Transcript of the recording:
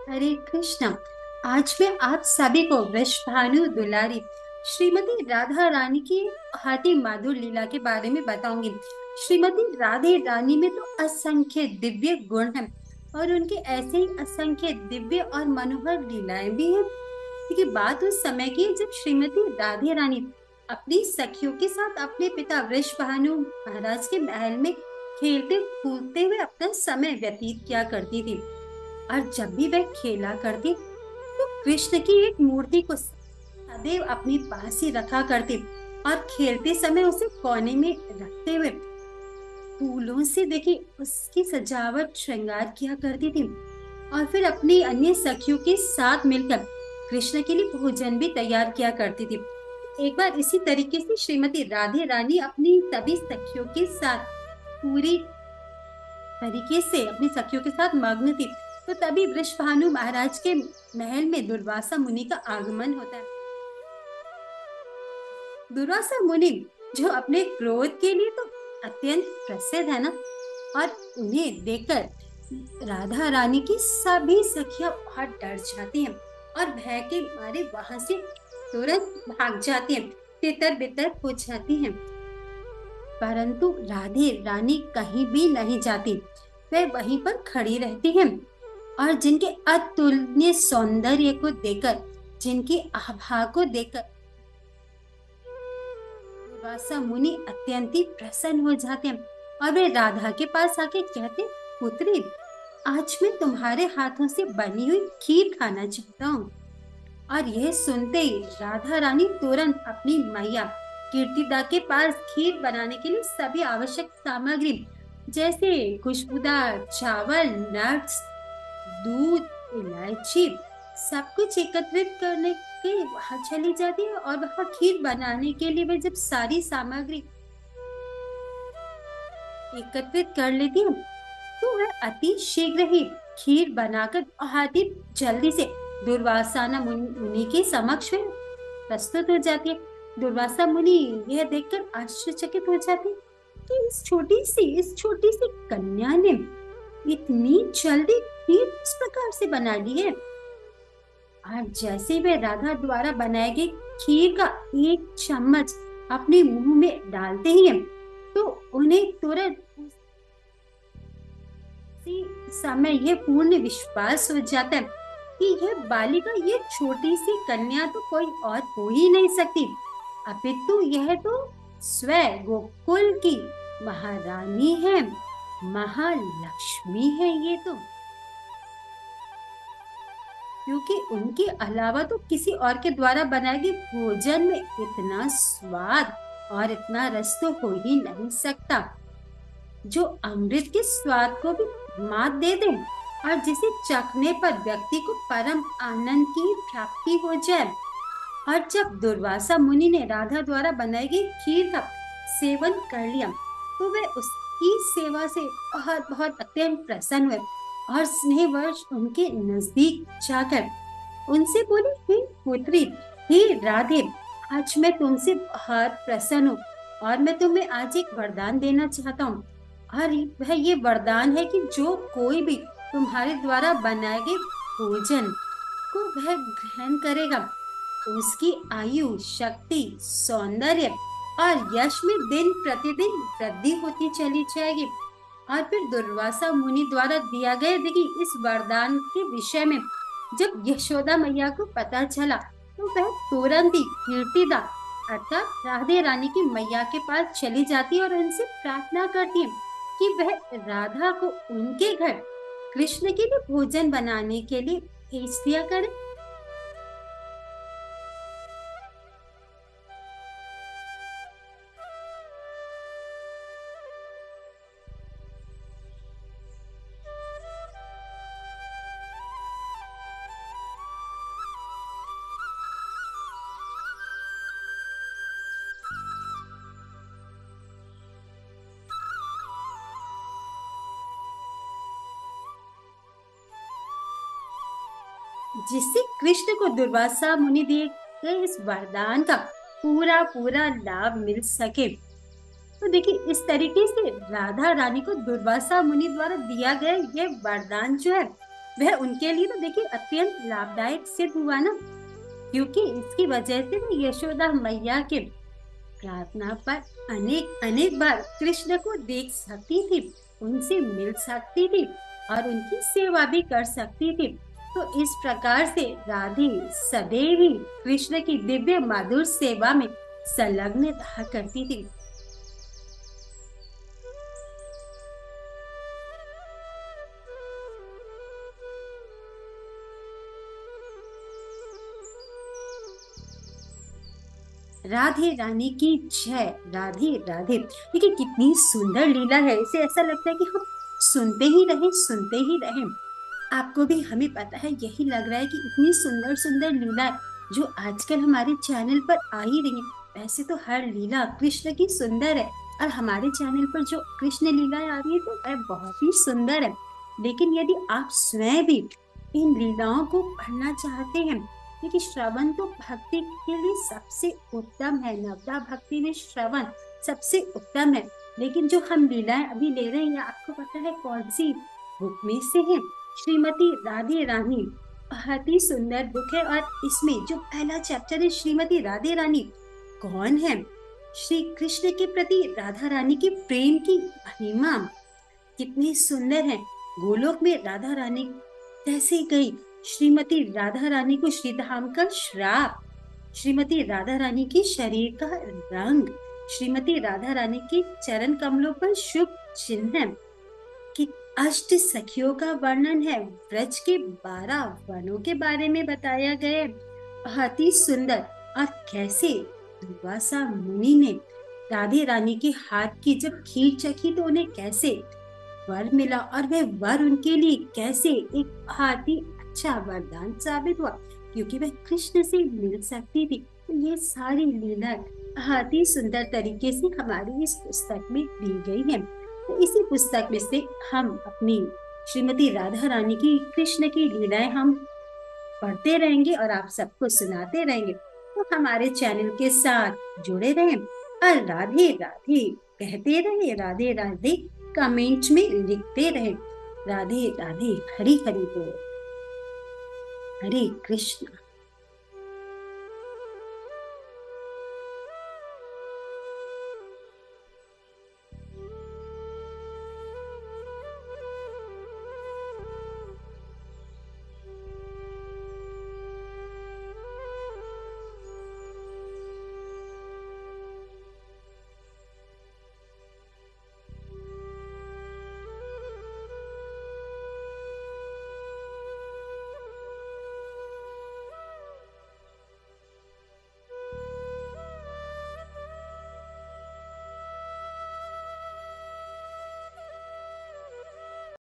हरे कृष्णा। आज मैं आप सभी को वृषभानु दुलारी श्रीमती राधा रानी की हाथी माधुर लीला के बारे में बताऊंगी। श्रीमती राधे रानी में तो असंख्य दिव्य गुण हैं और उनके ऐसे ही असंख्य दिव्य और मनोहर लीलाएं भी हैं। लेकिन बात उस समय की है जब श्रीमती राधे रानी अपनी सखियों के साथ अपने पिता वृषभानु महाराज के महल में खेलते कूदते हुए अपना समय व्यतीत किया करती थी। और जब भी वह खेला करती तो कृष्ण की एक मूर्ति को सदैव अपने पास ही रखा करती और खेलते समय उसे कोने में रखते हुए फूलों से देखी उसकी सजावट श्रृंगार किया करती थी और फिर अपनी अन्य सखियों के साथ मिलकर कृष्ण के लिए भोजन भी तैयार किया करती थी। एक बार इसी तरीके से श्रीमती राधे रानी अपनी सभी सखियों के साथ पूरी तरीके से अपनी सखियों के साथ मग्न थी। तो तभी वृषभानु महाराज के महल में दुर्वासा मुनि का आगमन होता है। दुर्वासा मुनि जो अपने क्रोध के लिए तो अत्यंत प्रसिद्ध है ना, और उन्हें देखकर राधा रानी की सभी सखियां बहुत डर जाती हैं और भय के मारे वहां से तुरंत भाग जाती हैं, तितर बितर हो जाती हैं। परंतु राधे रानी कहीं भी नहीं जाती, वह वहीं पर खड़ी रहती हैं और जिनके अतुलनीय सौंदर्य को देखकर, जिनकी आभा को देखकर दुर्वासा मुनि अत्यंत ही प्रसन्न हो जाते हैं और वे राधा के पास आके कहते, पुत्री, आज मैं तुम्हारे हाथों से बनी हुई खीर खाना चाहता हूँ। और यह सुनते ही राधा रानी तुरंत अपनी मैया कीर्तिदा के पास खीर बनाने के लिए सभी आवश्यक सामग्री जैसे खुशबूदार चावल, नट्स, दूध, इलायची, सब कुछ एकत्रित करने के वहां चली जाती है और वहां खीर बनाने के लिए वे जब सारी सामग्री एकत्रित कर लेती है तो वह अति शीघ्र ही खीर बनाकर बहुत ही जल्दी से दुर्वासा मुनि के समक्ष में प्रस्तुत हो जाती है। दुर्वासा मुनि यह देखकर आश्चर्यचकित हो जाती कि इस छोटी सी कन्या ने इतनी जल्दी खीर किस प्रकार से बना ली है। और जैसे वे राधा द्वारा बनाए गए खीर का एक चम्मच अपने मुंह में डालते ही हैं, तो उन्हें तुरंत उसी समय यह पूर्ण विश्वास हो जाता है कि यह बालिका, ये छोटी सी कन्या तो कोई और हो ही नहीं सकती, अपितु यह तो स्वयं गोकुल की महारानी है, महालक्ष्मी है ये तो। क्योंकि उनके अलावा तो किसी और के द्वारा बनाए गए भोजन में इतना स्वाद और इतना रस तो हो ही नहीं सकता, जो अमृत के स्वाद को भी मात दे दे और जिसे चखने पर व्यक्ति को परम आनंद की प्राप्ति हो जाए। और जब दुर्वासा मुनि ने राधा द्वारा बनाई गई खीर का सेवन कर लिया तो वे उसकी सेवा से बहुत बहुत अत्यंत प्रसन्न हुए और स्नेहवश उनके नजदीक जाकर उनसे बोले, हे पुत्री, हे राधे, आज मैं तुमसे बहुत प्रसन्न हूँ और मैं तुम्हें आज एक वरदान देना चाहता हूँ। और वह ये वरदान है कि जो कोई भी तुम्हारे द्वारा बनाए गए भोजन को वह ग्रहण करेगा, उसकी आयु, शक्ति, सौंदर्य और यश में दिन प्रतिदिन वृद्धि होती चली जाएगी। और फिर दुर्वासा मुनि द्वारा दिया गया देखिए इस वरदान के विषय में जब यशोदा मैया को पता चला तो वह तुरंत ही कीर्तिदा अर्थात राधे रानी की मैया के पास चली जाती और उनसे प्रार्थना करती है कि वह राधा को उनके घर कृष्ण के लिए भोजन बनाने के लिए भेज दिया करे। जिससे कृष्ण को दुर्वासा मुनि दिए गए इस वरदान का पूरा पूरा लाभ मिल सके। तो देखिए इस तरीके से राधा रानी को दुर्वासा मुनि द्वारा दिया गया यह वरदान जो है वह उनके लिए तो देखिए अत्यंत लाभदायक सिद्ध हुआ ना, क्योंकि इसकी वजह से वो यशोदा मैया के प्रार्थना पर अनेक अनेक बार कृष्ण को देख सकती थी, उनसे मिल सकती थी और उनकी सेवा भी कर सकती थी। तो इस प्रकार से राधे सदैव ही कृष्ण की दिव्य मधुर सेवा में संलग्न रहा करती थी। राधे रानी की जय। राधे राधे। देखिए कितनी सुंदर लीला है, इसे ऐसा लगता है कि हम सुनते ही रहे, सुनते ही रहे। आपको भी, हमें पता है, यही लग रहा है कि इतनी सुंदर सुंदर लीला जो आजकल हमारे चैनल पर आ ही रही है। वैसे तो हर लीला कृष्ण की सुंदर है, और हमारे चैनल पर जो कृष्ण लीलाएं आ रही है तो वह बहुत ही सुंदर है। लेकिन यदि आप स्वयं भी इन लीलाओं को पढ़ना चाहते हैं, देखिए श्रवण तो भक्ति के लिए सबसे उत्तम है। नवदा भक्ति में श्रवण सबसे उत्तम है। लेकिन जो हम लीलाएं अभी ले रहे हैं, आपको पता है कौन सी बुक में से है? श्रीमती राधे रानी। बहुत ही सुंदर बुक है, और इसमें जो पहला चैप्टर है, श्रीमती राधे रानी कौन है? श्री कृष्ण के प्रति राधा रानी के प्रेम की महिमा कितनी सुंदर है। गोलोक में राधा रानी कैसे गई? श्रीमती राधा रानी को श्रीधाम का श्राप, श्रीमती राधा रानी के शरीर का रंग, श्रीमती राधा रानी के चरण कमलों पर शुभ चिन्ह कि अष्ट सखियों का वर्णन है। ब्रज के 12 वनों के बारे में बताया गया है, बहुत ही सुंदर। और कैसे दुर्वासा मुनि ने राधे रानी के हाथ की जब खीर चखी तो उन्हें कैसे वर मिला, और वह वर उनके लिए कैसे एक बहुत ही अच्छा वरदान साबित हुआ, क्योंकि वह कृष्ण से मिल सकती थी। तो ये सारी लीला बहुत ही सुंदर तरीके से हमारी इस पुस्तक में दी गई है। तो इसी पुस्तक में से हम अपनी श्रीमती राधा रानी की कृष्ण की लीलाएं हम पढ़ते रहेंगे और आप सबको सुनाते रहेंगे। तो हमारे चैनल के साथ जुड़े रहें और राधे राधे कहते रहे, राधे राधे कमेंट में लिखते रहे। राधे राधे। हरि हरि बोल। हरे कृष्ण।